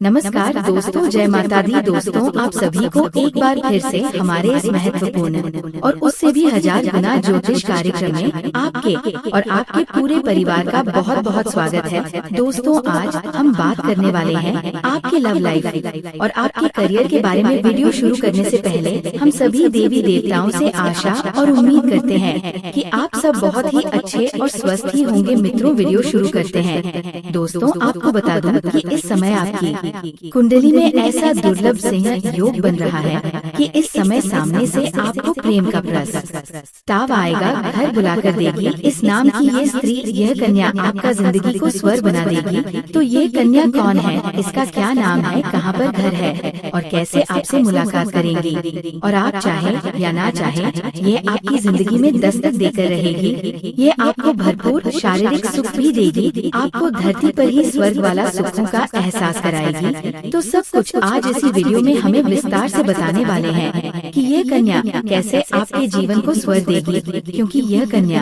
नमस्कार दोस्तों, जय माता दी। दोस्तों, आप सभी को एक बार फिर से हमारे इस महत्वपूर्ण और उससे भी हजार गुना ज्योतिष कार्यक्रम में आपके और आपके पूरे परिवार का बहुत बहुत स्वागत है। दोस्तों, आज हम बात करने वाले हैं आपके लव लाइफ और आपके करियर के बारे में। वीडियो शुरू करने से पहले हम सभी देवी देवताओं से आशा और उम्मीद करते हैं कि आप सब बहुत ही अच्छे और स्वस्थ ही होंगे। मित्रों, वीडियो शुरू करते हैं। दोस्तों, आपको बता दूं कि इस समय आपकी कुंडली में ऐसा दुर्लभ सिंह योग बन रहा है कि इस समय सामने से आपको प्रेम का प्रस्ताव आएगा, घर बुलाकर देगी। इस नाम की ये स्त्री, यह कन्या आपका जिंदगी को स्वर्ग बना देगी। तो ये कन्या कौन है, इसका क्या नाम है, कहाँ पर घर है और कैसे आपसे मुलाकात करेंगी। और आप चाहे या ना चाहे, ये आपकी जिंदगी में दस्तक देकर रहेगी। ये आपको भरपूर शारीरिक सुख भी देगी, आपको धरती पर ही स्वर्ग वाला सुखों का एहसास कराएगी। तो सब कुछ आज इसी वीडियो में हमें विस्तार से बताने वाले हैं कि ये कन्या कैसे आपके जीवन को स्वर्ग देगी, क्योंकि यह कन्या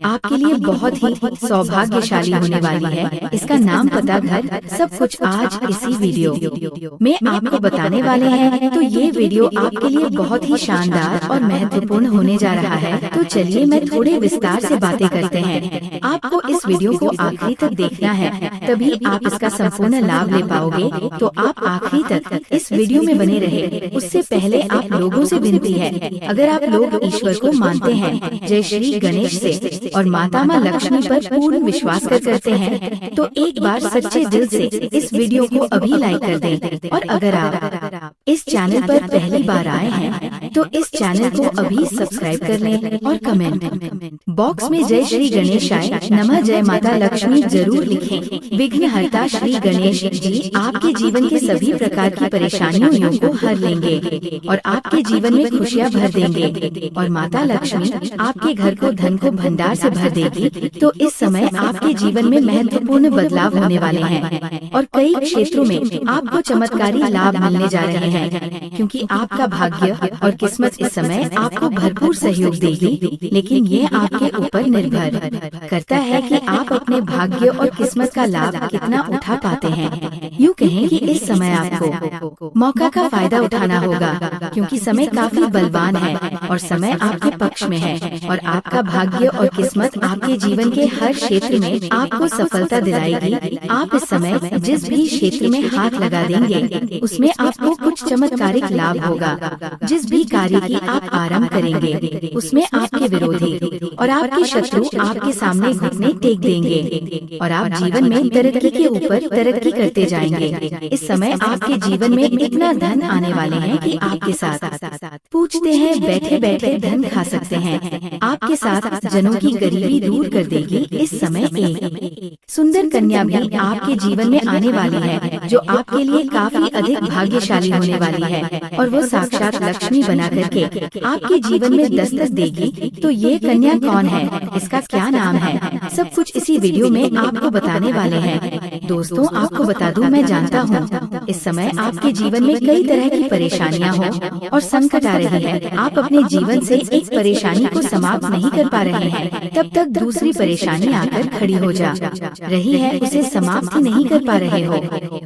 आपके लिए बहुत ही सौभाग्यशाली होने वाली है। इसका नाम, पता, घर, सब कुछ आज इसी वीडियो में आपको बताने वाले हैं। तो ये वीडियो आपके लिए बहुत ही शानदार और महत्वपूर्ण होने जा रहा है। तो चलिए मैं थोड़े विस्तार से बातें करते हैं। आपको इस वीडियो को आखिरी तक देखना है, तभी आप इसका संपूर्ण लाभ ले पाओगे। तो आप आखिरी तक इस वीडियो में बने रहे। उससे पहले आप लोगों से विनती है, अगर आप लोग ईश्वर को मानते हैं, जय श्री गणेश से और माता माँ लक्ष्मी पर पूर्ण विश्वास करते हैं, तो एक बार सच्चे दिल से इस वीडियो को अभी लाइक कर दें। और अगर आप इस चैनल पर पहली बार आए हैं, तो इस चैनल को अभी सब्सक्राइब कर लें और कमेंट बॉक्स में जय श्री गणेशाय नमः, जय माता लक्ष्मी जरूर लिखें। विघ्नहर्ता श्री गणेश जी आपके जीवन के सभी प्रकार की परेशानियों को हर लेंगे और आपके जीवन में खुशियां भर देंगे। और माता लक्ष्मी आपके घर को धन को भंडार से भर देगी। तो इस समय आपके जीवन में महत्वपूर्ण बदलाव होने वाले हैं और कई क्षेत्रों में आपको चमत्कारी लाभ मिलने जा रहे हैं, क्योंकि आपका भाग्य और किस्मत इस समय आपको भरपूर सहयोग देगी। लेकिन ये आपके ऊपर निर्भर करता है कि आप अपने भाग्य और किस्मत का लाभ कितना उठा पाते हैं। यूँ कहें कि इस समय आपको मौका का फायदा उठाना होगा, क्योंकि समय काफी बलवान है और समय आपके पक्ष में है। और आपका भाग्य और किस्मत आपके जीवन के हर क्षेत्र में आपको सफलता दिलाएगी। आप इस समय जिस भी क्षेत्र में हाथ लगा देंगे, उसमें आपको कुछ चमत्कारिक लाभ होगा। जिस भी कार्य की आप आरंभ करेंगे, उसमें आपके विरोधी और आपके शत्रु आपके सामने घुटने टेक देंगे और आप जीवन में तरक्की के ऊपर तरक्की करते जाएंगे। इस समय आपके जीवन में इतना धन आने वाले हैं कि आपके साथ पूछते हैं बैठे बैठे धन खा सकते हैं। आपके साथ जनों की गरीबी दूर कर देगी। इस समय एक सुंदर कन्या भी आपके जीवन में आने वाली है, जो आपके लिए काफी अधिक भाग्यशाली होने वाली है और वो साक्षात लक्ष्मी बना करके आपके जीवन में दस्तक देगी। तो ये कन्या कौन है, इसका क्या नाम है, सब कुछ इसी वीडियो में आपको बताने वाले हैं। दोस्तों, आपको बता दूं, मैं जानता हूँ इस समय आपके जीवन में कई तरह की परेशानियां हो और संकट आ रही है। आप अपने जीवन से एक परेशानी को समाप्त नहीं कर पा रहे हैं, तब तक दूसरी परेशानी आकर खड़ी हो जा रही है, उसे समाप्त ही नहीं कर पा रहे हो।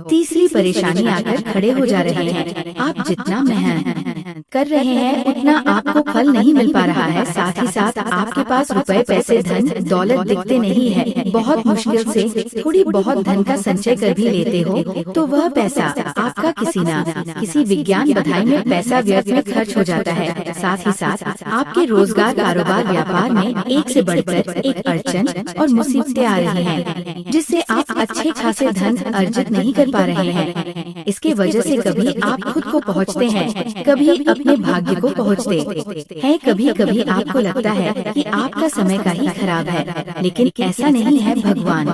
तीसरी परेशानी आकर खड़े हो जा रहे हैं। आप जितना मेहनत कर रहे हैं, उतना आपको फल नहीं मिल पा रहा है। साथ ही साथ आपके पास रुपए, पैसे, धन दौलत दिखते नहीं है। बहुत मुश्किल से थोड़ी बहुत धन का संचय कर भी लेते हो, तो वह पैसा आपका किसी न किसी विज्ञान बधाई में पैसा व्यर्थ में खर्च हो जाता है। साथ ही साथ आपके रोजगार, कारोबार, व्यापार में एक से बढ़कर एक अड़चन और मुसीबतें आ रही हैं, जिससे आप अच्छे खासे धन अर्जित नहीं कर पा रहे हैं। इसके वजह से कभी आप खुद को पहुँचते हैं, कभी अपने भाग्य को पहुँचते हैं। कभी कभी आपको लगता है कि आपका समय का ही खराब है, लेकिन ऐसा नहीं है। भगवान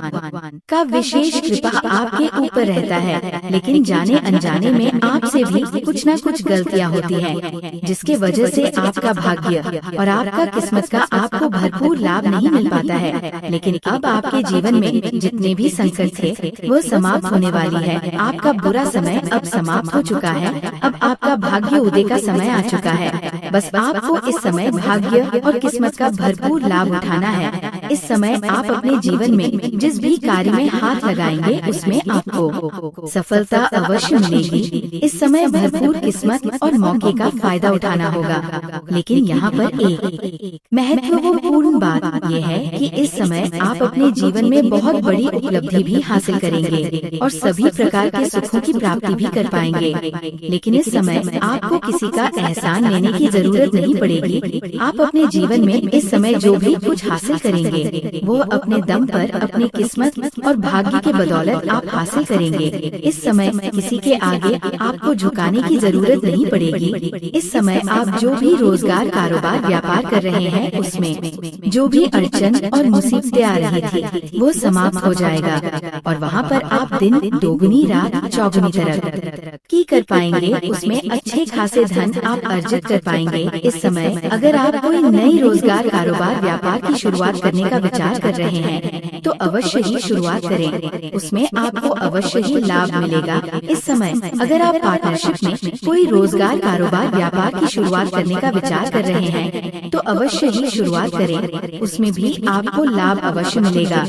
का विशेष कृपा आपके ऊपर रहता है, लेकिन जाने अनजाने में आपसे भी कुछ न कुछ गलतियां होती हैं, जिसके वजह से आपका भाग्य और आपका किस्मत का आपको भरपूर लाभ नहीं मिल पाता है। लेकिन अब आपके जीवन में जितने भी संकट थे, वो समाप्त होने वाली है। आपका बुरा समय अब समाप्त हो चुका है। अब आपका भाग्य उदय का समय आ चुका है। बस आपको इस समय भाग्य और किस्मत का भरपूर लाभ उठाना है। इस समय आप अपने जीवन में जिस भी कार्य में हाथ लगाएंगे उसमें आपको सफलता अवश्य मिलेगी। इस समय भरपूर किस्मत और मौके का फायदा उठाना होगा। लेकिन यहाँ पर एक महत्वपूर्ण बात यह है कि इस समय आप अपने जीवन में बहुत बड़ी उपलब्धि भी हासिल करेंगे और सभी प्रकार के सुखों की प्राप्ति भी कर पाएंगे। लेकिन इस समय आपको किसी का एहसान लेने की जरूरत नहीं पड़ेगी। आप अपने जीवन में इस समय जो भी कुछ हासिल करेंगे वो अपने दम पर, अपनी किस्मत और भाग्य के बदौलत आप हासिल करेंगे। इस समय किसी के आगे आपको झुकाने की जरूरत नहीं पड़ेगी। इस समय आप जो भी रोजगार, कारोबार, व्यापार कर रहे हैं उसमें जो भी अड़चन और मुसीबतें आ रही थी वो समाप्त हो जाएगा और वहाँ पर आप दिन दोगुनी रात चौगुनी तरक्की कर पाएंगे। उसमें अच्छे खासे धन आप अर्जित कर पाएंगे। इस समय अगर आप कोई नई रोजगार, कारोबार, व्यापार की शुरुआत करने का विचार कर रहे हैं तो अवश्य ही शुरुआत करें, उसमें आपको अवश्य ही लाभ मिलेगा। इस समय अगर आप पार्टनरशिप में कोई रोजगार, कारोबार, व्यापार की शुरुआत करने का विचार कर रहे हैं तो अवश्य ही शुरुआत करें, उसमें भी आपको लाभ अवश्य मिलेगा।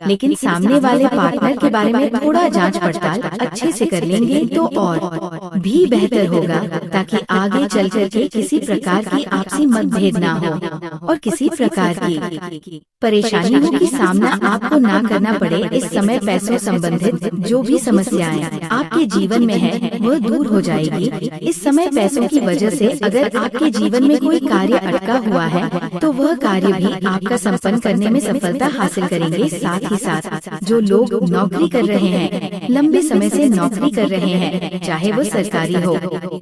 लेकिन सामने वाले पार्टनर के बारे में थोड़ा जांच पड़ताल अच्छे से कर लेंगे तो और भी बेहतर होगा, ताकि आगे चल करके किसी प्रकार की आपसी मतभेद ना हो और किसी प्रकार की परेशानियों की सामना आपको ना करना पड़े। इस समय पैसों संबंधित जो भी समस्याएं आपके जीवन में है वह दूर हो जाएगी। इस समय पैसों की वजह से अगर आपके जीवन में कोई कार्य अटका हुआ है तो वह कार्य भी आपका संपन्न करने में सफलता हासिल करेंगे। साथ ही साथ जो लोग नौकरी कर रहे हैं, लंबे समय से नौकरी कर रहे हैं, चाहे वो सरकारी हो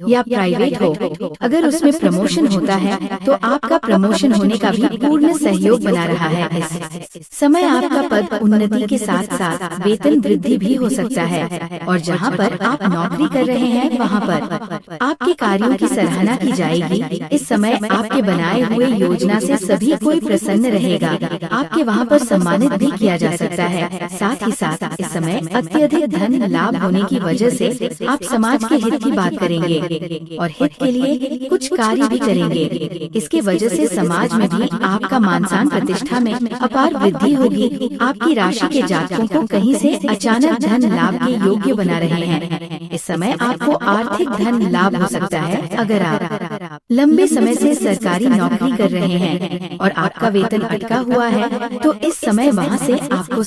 या प्राइवेट हो, अगर उसमें प्रमोशन होता है तो आपका प्रमोशन होने का भी पूर्ण सहयोग बना रहा है। इस समय आपका पद उन्नति के साथ साथ वेतन वृद्धि भी हो सकता है और जहां पर आप नौकरी कर रहे हैं वहां पर आपके कार्यों की सराहना की जाएगी। इस समय आपके बनाए हुए योजना से सभी कोई प्रसन्न रहेगा। आपके वहां पर सम्मानित भी किया जा सकता है। साथ ही साथ इस समय अत्यधिक धन लाभ होने की वजह से आप समाज के हित की बात करेंगे और हित के लिए कुछ कार्य भी करेंगे। इसके वजह से समाज में भी आपका मान सम्मान प्रतिष्ठा में अपार वृद्धि होगी। आपकी राशि के जातकों को कहीं से अचानक धन लाभ के योग्य बना रहे हैं। इस समय आपको आर्थिक धन लाभ हो सकता है। अगर आप लंबे समय से सरकारी नौकरी कर रहे हैं और आपका वेतन अटका हुआ है तो इस समय वहां से आपको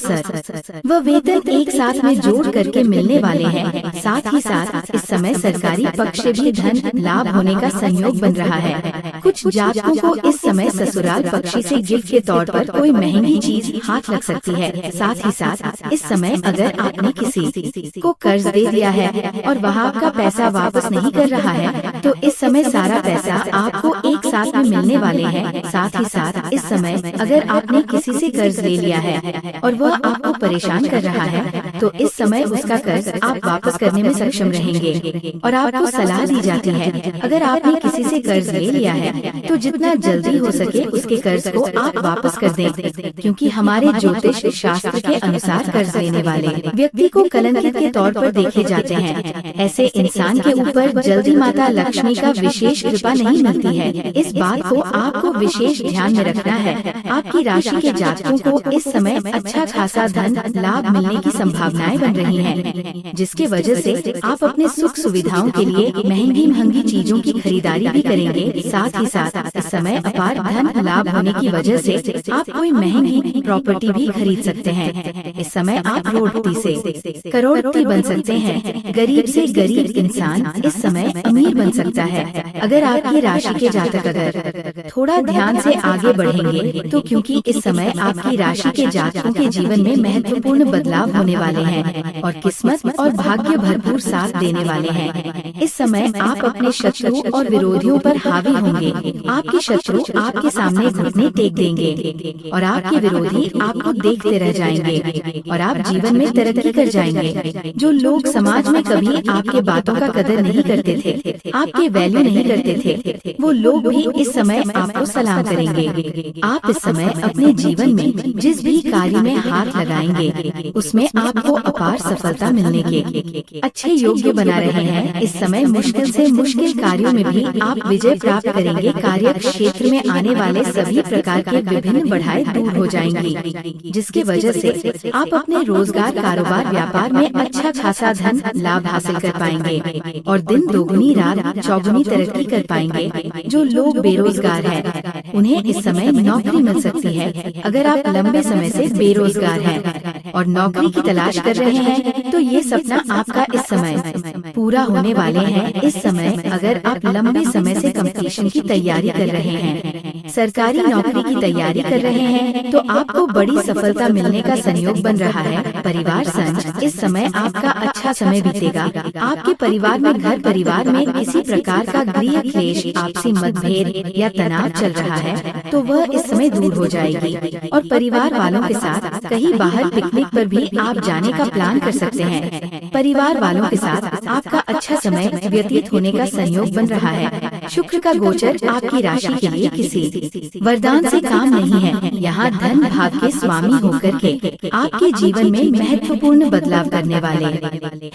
वह वेतन एक साथ में जोड़ करके मिलने वाले हैं। साथ ही साथ इस समय सरकारी पक्ष से भी धन लाभ होने का संयोग बन रहा है। कुछ जातकों को इस समय ससुराल पक्ष से गिफ्ट के तौर पर कोई महंगी चीज हाथ लग सकती है। साथ ही साथ इस समय अगर आपने किसी को कर्ज दे दिया है और वह आपका पैसा वापस नहीं कर रहा है तो इस समय सारा पैसा आपको एक साथ में मिलने वाले हैं। साथ ही साथ इस समय अगर आपने किसी से कर्ज ले लिया है और वह आपको परेशान कर रहा है तो इस समय उसका कर्ज आप वापस करने में सक्षम रहेंगे। और आपको सलाह दी जाती है अगर आपने किसी से कर्ज ले लिया है तो जितना जल्दी हो सके उसके कर्ज को आप वापस कर दें, क्योंकि हमारे ज्योतिष शास्त्र के अनुसार कर्ज लेने वाले व्यक्ति को कलंकित के तौर पर देखे जाते हैं। ऐसे इंसान के ऊपर जल्दी माता लक्ष्मी का विशेष कृपा नहीं मिलती है। इस बात को आपको विशेष ध्यान में रखना है। आपकी राशि के जातकों को इस समय अच्छा खासा धन लाभ मिलने की संभावनाएं बन रही हैं, जिसके वजह से आप अपने सुख सुविधाओं के लिए महंगी महंगी चीजों की खरीदारी भी करेंगे। साथ ही साथ इस समय अपार धन लाभ होने की वजह से आप कोई महंगी प्रॉपर्टी भी खरीद सकते हैं। इस समय आप करोड़पति से करोड़पति बन सकते हैं। गरीब से गरीब इंसान इस समय अमीर बन सकता है अगर आपकी राशि के जातक अगर थोड़ा ध्यान से आगे बढ़ेंगे तो, क्योंकि इस समय आपकी राशि के जातकों के जीवन में महत्वपूर्ण बदलाव होने वाले हैं और किस्मत और भाग्य भरपूर साथ देने वाले हैं। इस समय आप अपने शत्रु और विरोधियों पर हावी होंगे। आपके शत्रु आपके सामने घुटने टेक देंगे और आपके विरोधी आपको देखते रह जाएंगे और आप जीवन में तरक्की कर जाएंगे। जो लोग समाज में कभी भी आपके बातों का कदर नहीं करते थे, आपके वैल्यू नहीं करते थे, वो लोग भी इस समय आपको सलाम करेंगे। आप इस समय अपने जीवन में जिस भी कार्य में हाथ लगाएंगे उसमें आपको अपार सफलता मिलने के अच्छे योग्य बना रहे हैं। इस समय मुश्किल से मुश्किल कार्यों में भी आप विजय प्राप्त करेंगे। कार्य क्षेत्र में आने वाले सभी प्रकार के विभिन्न बाधाएं दूर हो जाएंगी, जिसकी वजह से आप अपने रोजगार, कारोबार, व्यापार में अच्छा खासा धन लाभ हासिल कर पाएंगे और दिन दोगुनी रात चौगुनी तरक्की कर पाएंगे। जो लोग बेरोजगार हैं उन्हें इस समय नौकरी मिल सकती है। अगर आप लंबे समय से बेरोजगार हैं और नौकरी की तलाश कर रहे हैं तो ये सपना आपका इस समय पूरा होने वाले हैं। इस समय अगर आप लंबे समय से कंपटीशन की तैयारी कर रहे हैं, सरकारी नौकरी की तैयारी कर रहे हैं, तो आपको बड़ी सफलता मिलने का संयोग बन रहा है। परिवार संग इस समय आपका अच्छा समय बीतेगा। आपके परिवार में घर परिवार में किसी प्रकार का गृह क्लेश, आपसी मतभेद या तनाव चल रहा है तो वह इस समय दूर हो जाएगी और परिवार वालों के साथ कहीं बाहर पिकनिक पर भी आप जाने का प्लान कर सकते हैं। परिवार वालों के साथ आपका अच्छा समय व्यतीत होने का संयोग बन रहा है। शुक्र का गोचर आपकी राशि के लिए किसी वरदान से काम नहीं है। यहाँ धन भाग के स्वामी होकर के आपके जीवन में महत्वपूर्ण बदलाव करने वाले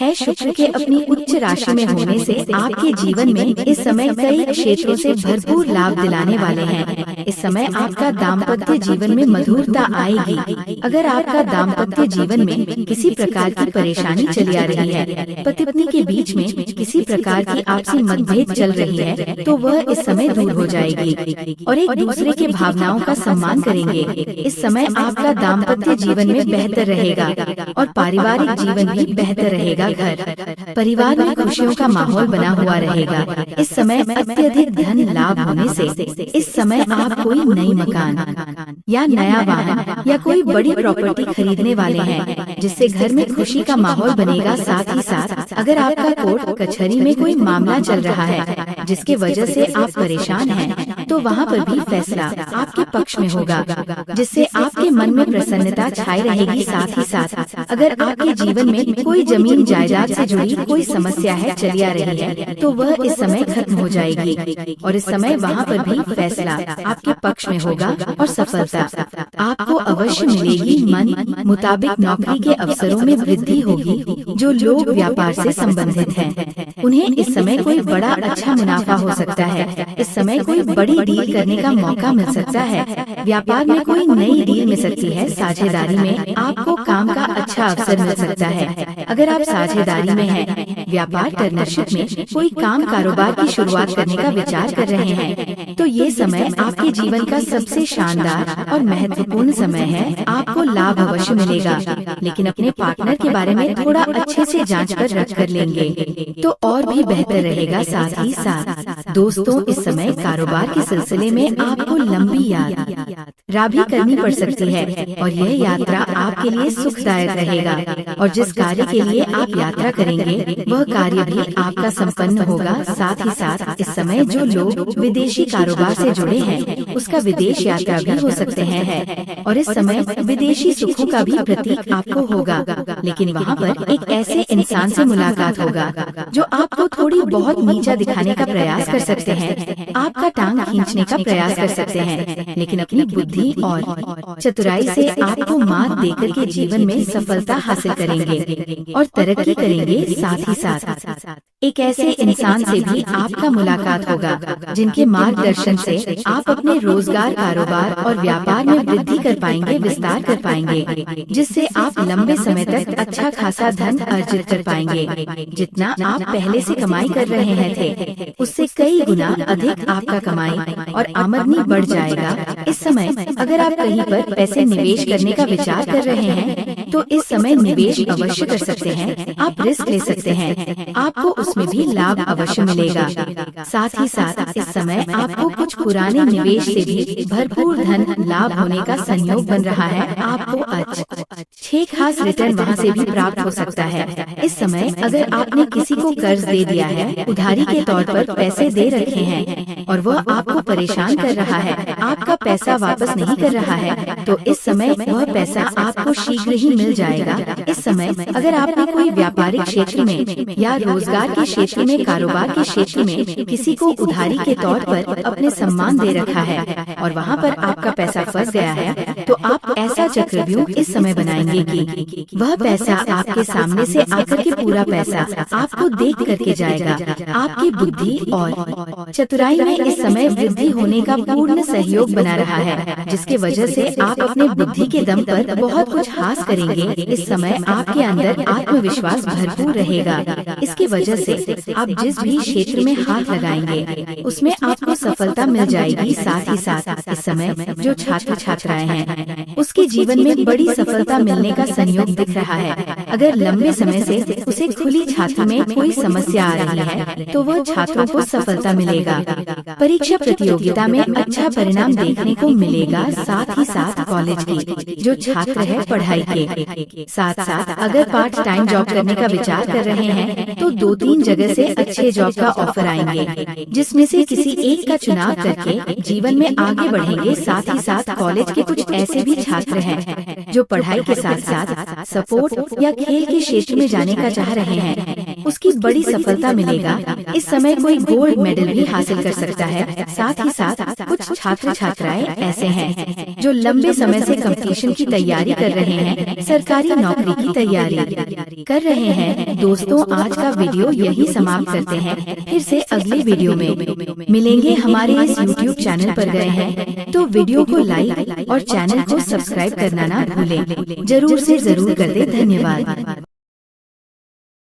है। शुक्र के अपनी उच्च राशि में होने से आपके जीवन में इस समय कई क्षेत्रों से भरपूर लाभ दिलाने वाले हैं। इस समय आपका दाम्पत्य जीवन में मधुरता आएगी। अगर आपका दाम्पत्य जीवन में किसी प्रकार की परेशानी चली आ रही है, पति पत्नी के बीच में किसी प्रकार की आपसी मतभेद चल रही है, तो वह इस समय दूर हो जाएगी और एक दूसरे की भावनाओं का सम्मान करेंगे। इस समय आपका दाम्पत्य जीवन में बेहतर रहेगा और पारिवारिक जीवन भी बेहतर रहेगा। घर परिवार में खुशियों का माहौल बना हुआ रहेगा। इस समय अत्यधिक धन लाभ होने से इस समय आप कोई नई मकान या नया वाहन या कोई बड़ी प्रॉपर्टी खरीदने वाले हैं, जिससे घर में खुशी का माहौल बनेगा। साथ ही साथ अगर आपका कोर्ट कचहरी में कोई मामला चल रहा है जिसके वजह से आप परेशान हैं, तो वहाँ पर भी फैसला आपके पक्ष में होगा, जिससे आपके मन में प्रसन्नता छाई रहेगी। साथ ही साथ अगर आपके जीवन में कोई जमीन जायदाद से जुड़ी कोई समस्या है चली आ रही है, तो वह इस समय खत्म हो जाएगी और इस समय वहाँ पर भी फैसला आपके पक्ष में होगा और सफलता आपको अवश्य मिलेगी। मन मुताबिक नौकरी के अवसरों में वृद्धि होगी। जो लोग व्यापार से संबंधित हैं उन्हें इस समय कोई बड़ा अच्छा मुनाफा हो सकता है। इस समय कोई बड़ी डील करने का मौका मिल सकता है। व्यापार में कोई नई डील मिल सकती है। साझेदारी में आपको काम का अच्छा अवसर मिल सकता है। अगर आप साझेदारी में हैं, व्यापार पार्टनरशिप में कोई काम कारोबार की शुरुआत करने का विचार कर रहे हैं, तो ये समय आपके जीवन का सबसे शानदार और महत्वपूर्ण समय है। आपको लाभ अवश्य मिलेगा, लेकिन अपने पार्टनर के बारे में थोड़ा अच्छे से जांच कर रख कर लेंगे तो और भी बेहतर रहेगा। साथ ही साथ दोस्तों, इस समय कारोबार के सिलसिले में आपको लंबी यात्रा भी करनी पड़ सकती है और यह यात्रा आपके लिए सुखदायक रहेगा और जिस कार्य के लिए आप यात्रा करेंगे वह कार्य भी आपका संपन्न होगा। साथ ही साथ इस समय जो लोग विदेशी कारोबार से जुड़े हैं उसका विदेश यात्रा भी हो सकते हैं और इस समय विदेशी सुखों का भी प्रतीक आपको होगा। लेकिन वहाँ पर एक ऐसे इंसान से मुलाकात होगा जो आपको थोड़ी बहुत नीचा दिखाने का प्रयास कर सकते हैं, आपका टांग खींचने का प्रयास कर सकते हैं, लेकिन अपनी बुद्धि और चतुराई से आपको मात देकर के जीवन में सफलता हासिल करेंगे और तरक्की करेंगे। साथ ही साथ एक ऐसे इंसान से भी आपका मुलाकात होगा जिनके मार्गदर्शन से आप अपने रोजगार, कारोबार और व्यापार में वृद्धि कर पाएंगे, विस्तार कर पाएंगे, जिससे आप लंबे समय तक अच्छा खासा धन अर्जित कर पाएंगे। जितना आप पहले से कमाई कर रहे हैं थे उससे कई गुना अधिक आपका कमाई और आमदनी बढ़ जाएगा। इस समय अगर आप कहीं पर पैसे निवेश करने का विचार कर रहे हैं तो इस समय निवेश अवश्य कर सकते हैं। आप रिस्क ले सकते हैं, आपको उसमें भी लाभ अवश्य मिलेगा। साथ ही साथ इस समय आपको कुछ पुराने निवेश से भी भरपूर धन लाभ होने का संयोग बन रहा है। आपको अच्छे खास रिटर्न वहां से भी प्राप्त हो सकता है। इस समय अगर आपने किसी को कर्ज दे दिया है, उधारी के तौर पर पैसे दे रखे हैं और वह आपको परेशान कर रहा है, आपका पैसा वापस नहीं कर रहा है, तो इस समय वह पैसा आपको शीघ्र ही मिल जाएगा। इस समय अगर आपने कोई व्यापारिक क्षेत्र में या रोजगार के क्षेत्र में, कारोबार के क्षेत्र में किसी को उधारी के तौर पर अपने सम्मान दे रखा है और वहाँ पर आपका पैसा फंस गया है, तो आप ऐसा चक्रव्यूह इस समय बनाएंगे कि वह पैसा आपके सामने से आकर के पूरा पैसा आपको देख करके जाएगा। आपकी बुद्धि और चतुराई में इस समय वृद्धि होने का पूर्ण सहयोग बना रहा है, जिसके वजह से आप अपने बुद्धि के दम पर बहुत कुछ हासिल करेंगे। इस समय आपके अंदर आत्मविश्वास भरपूर रहेगा। इसकी वजह से आप जिस भी क्षेत्र में हाथ लगाएंगे उसमें आपको सफलता मिल जाएगी। साथ ही साथ इस समय जो छात्र छात्राएं हैं उसके जीवन में बड़ी सफलता मिलने का संयोग दिख रहा है। अगर लंबे समय से उसे खुली छाती में कोई समस्या आ रही है तो वह छात्रों को सफलता मिलेगा। परीक्षा प्रतियोगिता में अच्छा परिणाम देखने को मिलेगा। साथ ही साथ कॉलेज की जो छात्र है पढ़ाई के साथ साथ अगर पार्ट टाइम जॉब करने का विचार कर रहे हैं तो 2-3 जगह से अच्छे जॉब का ऑफर आएंगे, जिसमें से किसी एक का चुनाव करके जीवन में आगे बढ़ेंगे। साथ ही साथ कॉलेज के कुछ ऐसे भी छात्र हैं जो पढ़ाई के साथ साथ स्पोर्ट या खेल के क्षेत्र में जाने का चाह रहे हैं, उसकी बड़ी सफलता मिलेगा। इस समय कोई गोल्ड मेडल भी हासिल कर सकता है। साथ ही साथ कुछ छात्र छात्राएं ऐसे हैं जो लंबे समय से कंपटीशन की तैयारी कर रहे हैं, सरकारी नौकरी की तैयारी कर रहे हैं। दोस्तों, आज का वीडियो यही समाप्त करते हैं। फिर से अगले वीडियो में मिलेंगे। हमारे इस YouTube चैनल पर गए हैं तो वीडियो को लाइक और चैनल को सब्सक्राइब करना ना भूलें। जरूर से जरूर कर दे। धन्यवाद।